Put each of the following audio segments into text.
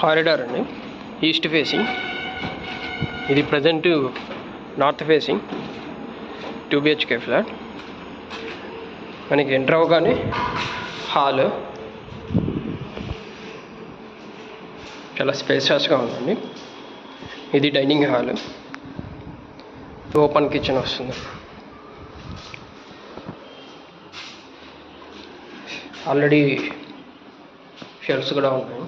Corridor అండి, east facing. ఇది present north facing 2 BHK flat. మనకి ఎంటర్ అవ్వగానే హాల్ చాలా స్పేషియస్గా ఉందండి. ఇది డైనింగ్ హాల్, ఓపెన్ కిచెన్ వస్తుంది. ఆల్రెడీ షెల్ఫ్స్ కూడా ఉన్నాయి.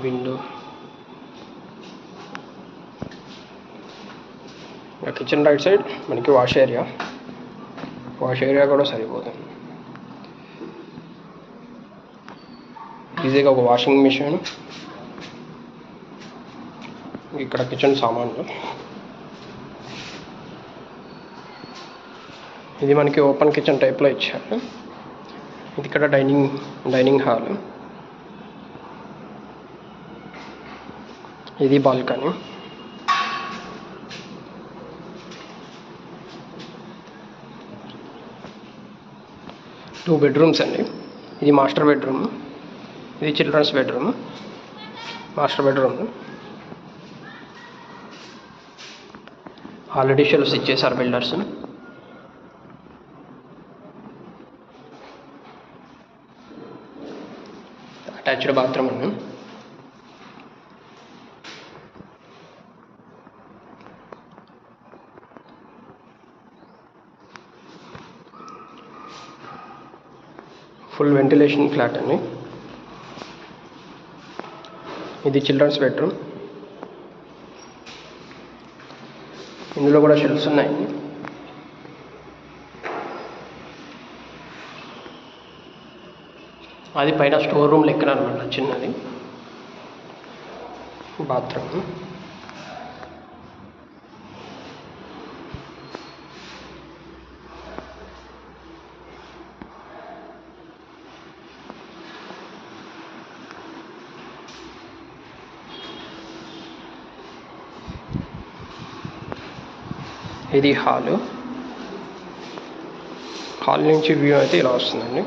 విండో, కిచెన్ రైట్ సైడ్ మనకి వాష్ ఏరియా కూడా సరిపోతుంది. ఈజీగా ఒక వాషింగ్ మిషన్, ఇక్కడ కిచెన్ సామాన్లు. ఇది మనకి ఓపెన్ కిచెన్ టైప్లో ఇచ్చారు. ఇది ఇక్కడ డైనింగ్ హాల్. ఇది బాల్కనీ. టూ బెడ్రూమ్స్ అండి. ఇది మాస్టర్ బెడ్రూమ్, ఇది children's bedroom. Master bedroom already shelves ఇచ్చేసారు బిల్డర్స్. అటాచ్డ్ బాత్రూమ్ అండి. ఫుల్ వెంటిలేషన్ ఫ్లాట్ అండి. ఇది చిల్డ్రన్స్ బెడ్రూమ్. ఇందులో కూడా షెల్ఫ్స్ ఉన్నాయండి. అది పైన స్టోర్ రూమ్ లెక్కన అనమాట, చిన్నది. బాత్రూమ్, ఇది హాల్ నుంచి వ్యూ అయితే ఇలా వస్తుందండి.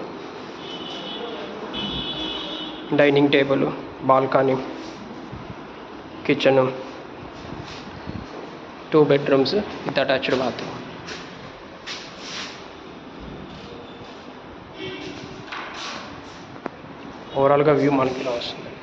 Dining table, balcony, kitchen, 2 bedrooms with attached bathroom. ఓవరాల్గా వ్యూ మనకి ఇలా వస్తుందండి.